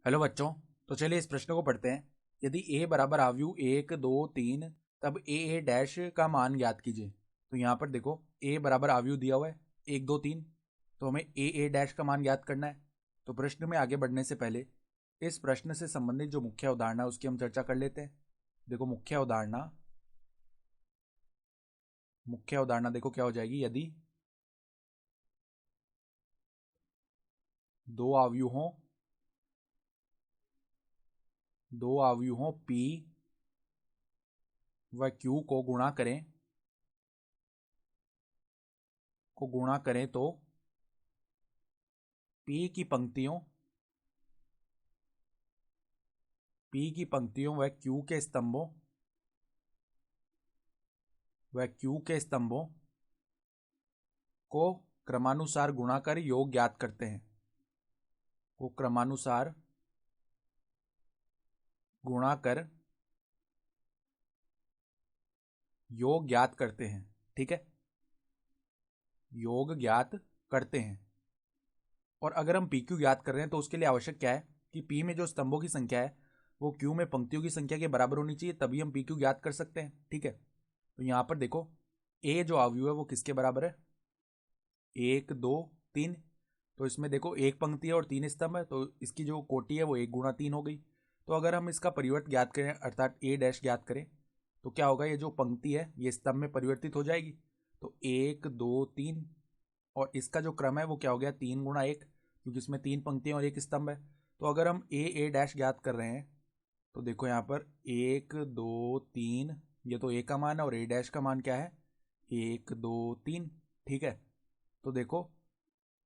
Hello बच्चों। तो चलिए इस प्रश्न को पढ़ते हैं। यदि a बराबर आव्यूह 1 2 3 तब a डैश का मान ज्ञात कीजिए। तो यहाँ पर देखो a बराबर आव्यूह दिया हुआ है 1 2 3, तो हमें a डैश का मान ज्ञात करना है। तो प्रश्न में आगे बढ़ने से पहले इस प्रश्न से संबंधित जो मुख्य उदाहरण है उसकी हम चर्चा कर लेते हैं। देखो मुख्य उदाहरण देखो क्या हो जाएगी। यदि दो आव्यूहों p व q को गुणा करें तो p की पंक्तियों व q के स्तंभों को क्रमानुसार गुणा कर योग ज्ञात करते हैं। को क्रमानुसार गुणा कर योग ज्ञात करते हैं। ठीक है, योग ज्ञात करते हैं। और अगर हम पी क्यू ज्ञात कर रहे हैं तो उसके लिए आवश्यक क्या है कि पी में जो स्तंभों की संख्या है वो क्यू में पंक्तियों की संख्या के बराबर होनी चाहिए, तभी हम पी क्यू ज्ञात कर सकते हैं। ठीक है, तो यहां पर देखो ए जो आव्यूह है वो किसके बराबर है, 1 2 3। तो इसमें देखो एक पंक्ति है और 3 स्तंभ है, तो इसकी जो कोटि है वो 1 गुणा 3 हो गई। तो अगर हम इसका परिवर्त ज्ञात करें अर्थात ए डैश ज्ञात करें तो क्या होगा, ये जो पंक्ति है ये स्तंभ में परिवर्तित हो जाएगी। तो 1 2 3 और इसका जो क्रम है वो क्या हो गया, 3 गुणा 1, क्योंकि इसमें 3 पंक्तियां और एक स्तंभ है। तो अगर हम ए डैश ज्ञात कर रहे हैं तो देखो यहाँ पर 1 2 3, ये तो ए का मान है और ए डैश का मान क्या है 1 2 3। ठीक है, तो देखो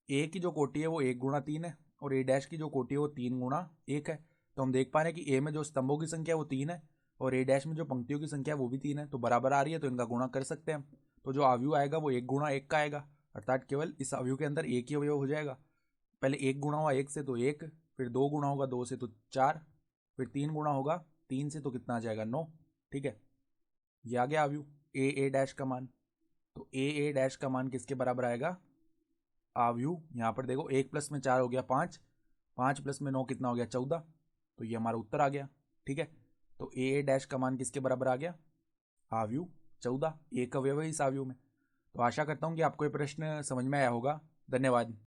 ए की जो कोटि है वो 1 गुणा 3 है और ए डैश की जो कोटि है वो 3 गुणा 1 है। तो हम देख पा रहे हैं कि ए में जो स्तंभों की संख्या है वो 3 है और ए डैश में जो पंक्तियों की संख्या है वो भी 3 है, तो बराबर आ रही है, तो इनका गुणा कर सकते हैं हम। तो जो आव्यूह आएगा वो 1 गुणा 1 का आएगा, अर्थात केवल इस आव्यूह के अंदर एक ही अवयव हो जाएगा। पहले 1 गुणा हुआ 1 से तो 1, फिर 2 गुणा होगा 2 से तो 4, फिर 3 गुणा होगा 3 से तो कितना आ जाएगा 9। ठीक है, ये आ गया आव्यूह ए डैश का मान। तो ए डैश का मान किसके बराबर आएगा, आव्यूह। यहाँ पर देखो 1 प्लस में 4 हो गया 5, 5 प्लस में 9 कितना हो गया 14। तो ये हमारा उत्तर आ गया। ठीक है, तो ए डैश का मान किसके बराबर आ गया, आव्यूह 14, एक अवयव है इस आव्यूह में। तो आशा करता हूँ कि आपको ये प्रश्न समझ में आया होगा। धन्यवाद।